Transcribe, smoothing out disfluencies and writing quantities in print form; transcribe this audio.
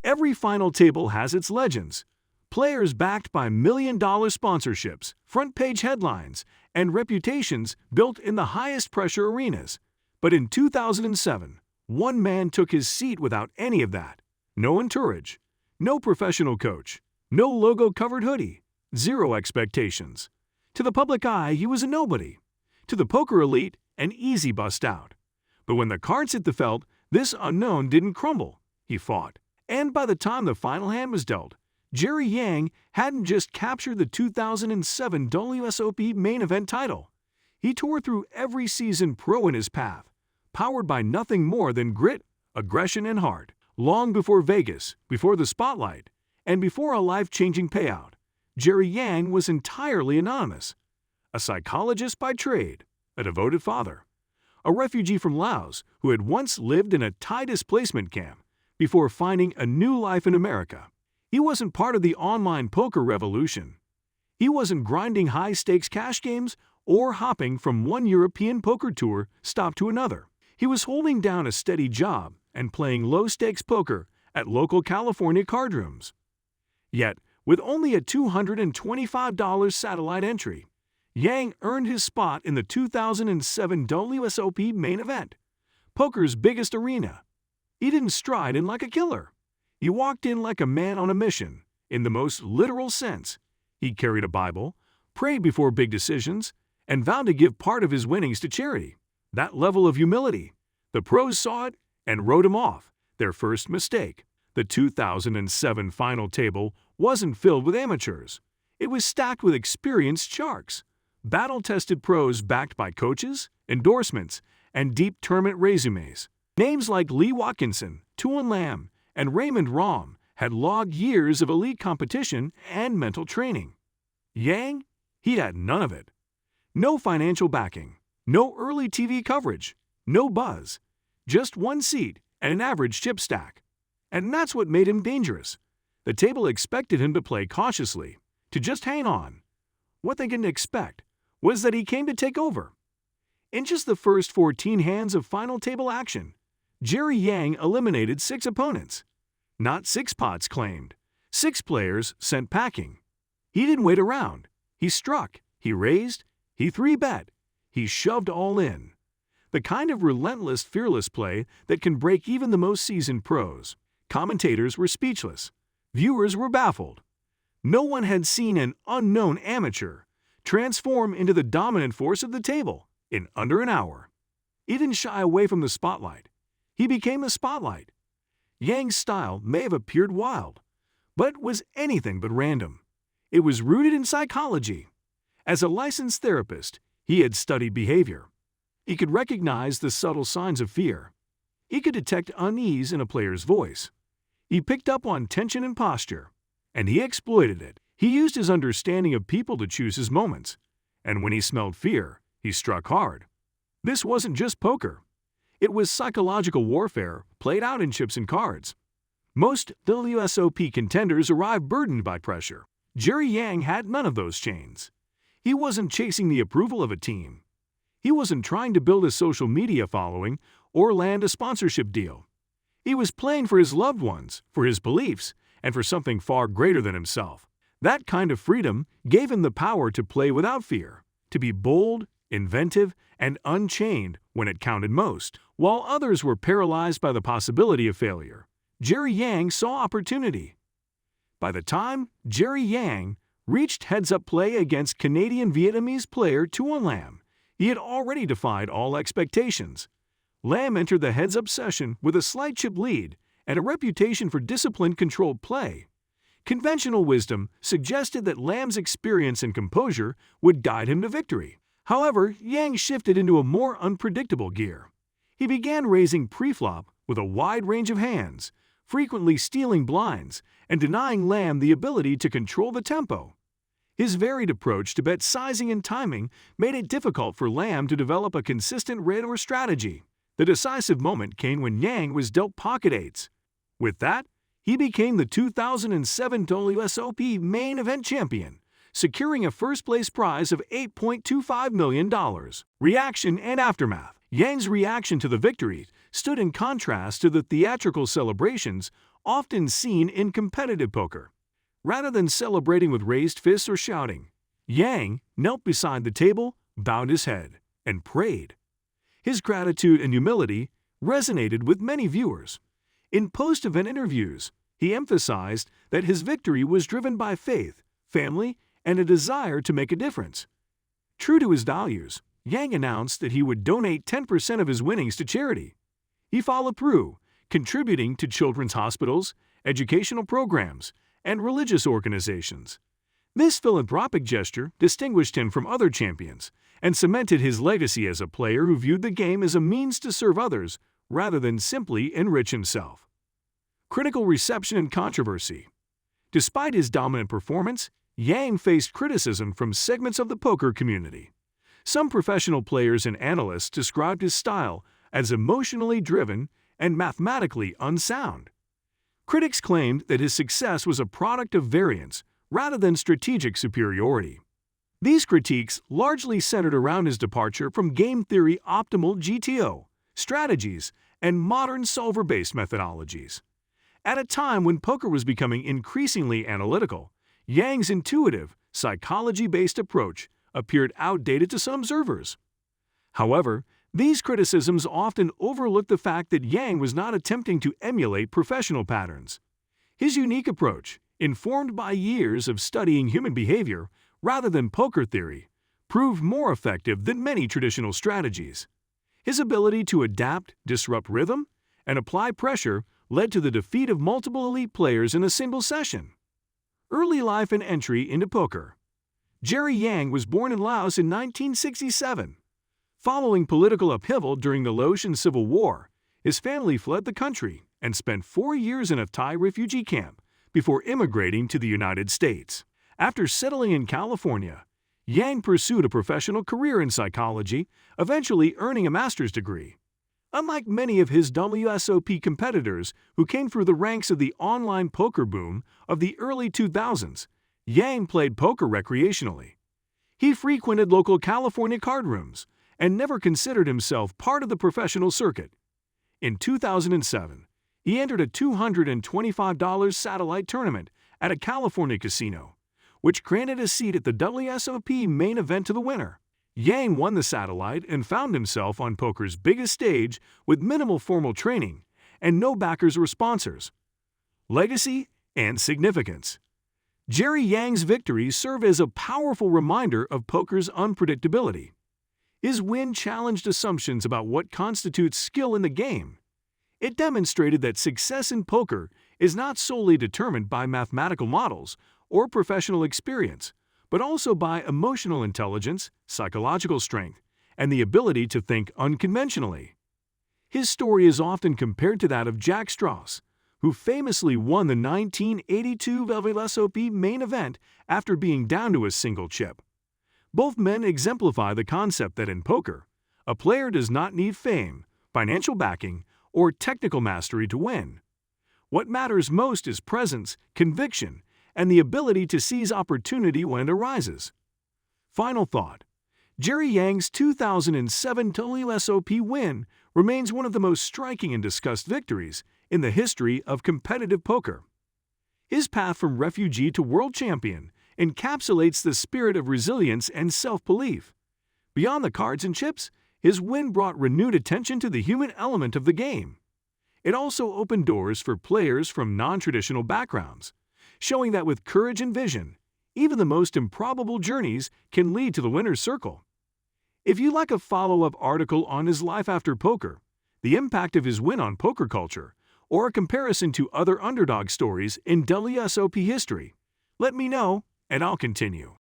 Every final table has its legends. Players backed by million-dollar sponsorships, front-page headlines, and reputations built in the highest-pressure arenas. But in 2007, one man took his seat without any of that. No entourage, no professional coach, no logo-covered hoodie, zero expectations. To the public eye, he was a nobody. To the poker elite, an easy bust out. But when the cards hit the felt, this unknown didn't crumble. He fought. And by the time the final hand was dealt, Jerry Yang hadn't just captured the 2007 WSOP Main Event title. He tore through every seasoned pro in his path, powered by nothing more than grit, aggression, and heart. Long before Vegas, before the spotlight, and before a life-changing payout, Jerry Yang was entirely anonymous. A psychologist by trade, a devoted father, a refugee from Laos who had once lived in a Thai displacement camp before finding a new life in America. He wasn't part of the online poker revolution. He wasn't grinding high-stakes cash games or hopping from one European poker tour stop to another. He was holding down a steady job and playing low-stakes poker at local California card rooms. Yet, with only a $225 satellite entry, Yang earned his spot in the 2007 WSOP Main Event, poker's biggest arena. He didn't stride in like a killer. He walked in like a man on a mission, in the most literal sense. He carried a Bible, prayed before big decisions, and vowed to give part of his winnings to charity. That level of humility. The pros saw it and wrote him off, their first mistake. The 2007 final table wasn't filled with amateurs. It was stacked with experienced sharks, battle-tested pros backed by coaches, endorsements, and deep tournament resumes. Names like Lee Watkinson, Tuan Lam, and Raymond Rahm had logged years of elite competition and mental training. Yang? He'd had none of it. No financial backing, no early TV coverage, no buzz, just one seat and an average chip stack. And that's what made him dangerous. The table expected him to play cautiously, to just hang on. What they didn't expect was that he came to take over. In just the first 14 hands of final table action, Jerry Yang eliminated 6 opponents. Not 6 pots claimed. 6 players sent packing. He didn't wait around. He struck, he raised, he 3-bet, he shoved all in. The kind of relentless, fearless play that can break even the most seasoned pros. Commentators were speechless. Viewers were baffled. No one had seen an unknown amateur transform into the dominant force of the table in under an hour. He didn't shy away from the spotlight. He became the spotlight. Yang's style may have appeared wild, but was anything but random. It was rooted in psychology. As a licensed therapist, he had studied behavior. He could recognize the subtle signs of fear. He could detect unease in a player's voice. He picked up on tension and posture, and he exploited it. He used his understanding of people to choose his moments, and when he smelled fear, he struck hard. This wasn't just poker. It was psychological warfare played out in chips and cards. Most WSOP contenders arrived burdened by pressure. Jerry Yang had none of those chains. He wasn't chasing the approval of a team. He wasn't trying to build a social media following or land a sponsorship deal. He was playing for his loved ones, for his beliefs, and for something far greater than himself. That kind of freedom gave him the power to play without fear, to be bold, inventive, and unchained when it counted most. While others were paralyzed by the possibility of failure, Jerry Yang saw opportunity. By the time Jerry Yang reached heads-up play against Canadian-Vietnamese player Tuan Lam, he had already defied all expectations. Lam entered the heads-up session with a slight chip lead and a reputation for disciplined, controlled play. Conventional wisdom suggested that Lam's experience and composure would guide him to victory. However, Yang shifted into a more unpredictable gear. He began raising pre-flop with a wide range of hands, frequently stealing blinds and denying Lam the ability to control the tempo. His varied approach to bet sizing and timing made it difficult for Lam to develop a consistent rate or strategy. The decisive moment came when Yang was dealt pocket eights. With that, he became the 2007 WSOP Main Event champion, securing a first-place prize of $8.25 million. Reaction and aftermath. Yang's reaction to the victory stood in contrast to the theatrical celebrations often seen in competitive poker. Rather than celebrating with raised fists or shouting, Yang knelt beside the table, bowed his head, and prayed. His gratitude and humility resonated with many viewers. In post-event interviews, he emphasized that his victory was driven by faith, family, and a desire to make a difference. True to his values, Yang announced that he would donate 10% of his winnings to charity. He followed through, contributing to children's hospitals, educational programs, and religious organizations. This philanthropic gesture distinguished him from other champions and cemented his legacy as a player who viewed the game as a means to serve others rather than simply enrich himself. Critical reception and controversy. Despite his dominant performance, Yang faced criticism from segments of the poker community. Some professional players and analysts described his style as emotionally driven and mathematically unsound. Critics claimed that his success was a product of variance rather than strategic superiority. These critiques largely centered around his departure from game theory optimal GTO strategies and modern solver-based methodologies. At a time when poker was becoming increasingly analytical, Yang's intuitive, psychology-based approach appeared outdated to some observers. However, these criticisms often overlooked the fact that Yang was not attempting to emulate professional patterns. His unique approach, informed by years of studying human behavior rather than poker theory, proved more effective than many traditional strategies. His ability to adapt, disrupt rhythm, and apply pressure led to the defeat of multiple elite players in a single session. Early life and entry into poker. Jerry Yang was born in Laos in 1967. Following political upheaval during the Laotian Civil War, his family fled the country and spent 4 years in a Thai refugee camp before immigrating to the United States. After settling in California, Yang pursued a professional career in psychology, eventually earning a master's degree. Unlike many of his WSOP competitors who came through the ranks of the online poker boom of the early 2000s, Yang played poker recreationally. He frequented local California card rooms and never considered himself part of the professional circuit. In 2007, he entered a $225 satellite tournament at a California casino, which granted a seat at the WSOP Main Event to the winner. Yang won the satellite and found himself on poker's biggest stage with minimal formal training and no backers or sponsors. Legacy and significance. Jerry Yang's victories serve as a powerful reminder of poker's unpredictability. His win challenged assumptions about what constitutes skill in the game. It demonstrated that success in poker is not solely determined by mathematical models or professional experience, but also by emotional intelligence, psychological strength, and the ability to think unconventionally. His story is often compared to that of Jack Strauss, who famously won the 1982 WSOP Main Event after being down to a single chip. Both men exemplify the concept that in poker, a player does not need fame, financial backing, or technical mastery to win. What matters most is presence, conviction, and the ability to seize opportunity when it arises. Final thought. Jerry Yang's 2007 WSOP win remains one of the most striking and discussed victories in the history of competitive poker. His path from refugee to world champion encapsulates the spirit of resilience and self-belief. Beyond the cards and chips, his win brought renewed attention to the human element of the game. It also opened doors for players from non-traditional backgrounds, showing that with courage and vision, even the most improbable journeys can lead to the winner's circle. If you'd like a follow-up article on his life after poker, the impact of his win on poker culture, or a comparison to other underdog stories in WSOP history, let me know and I'll continue.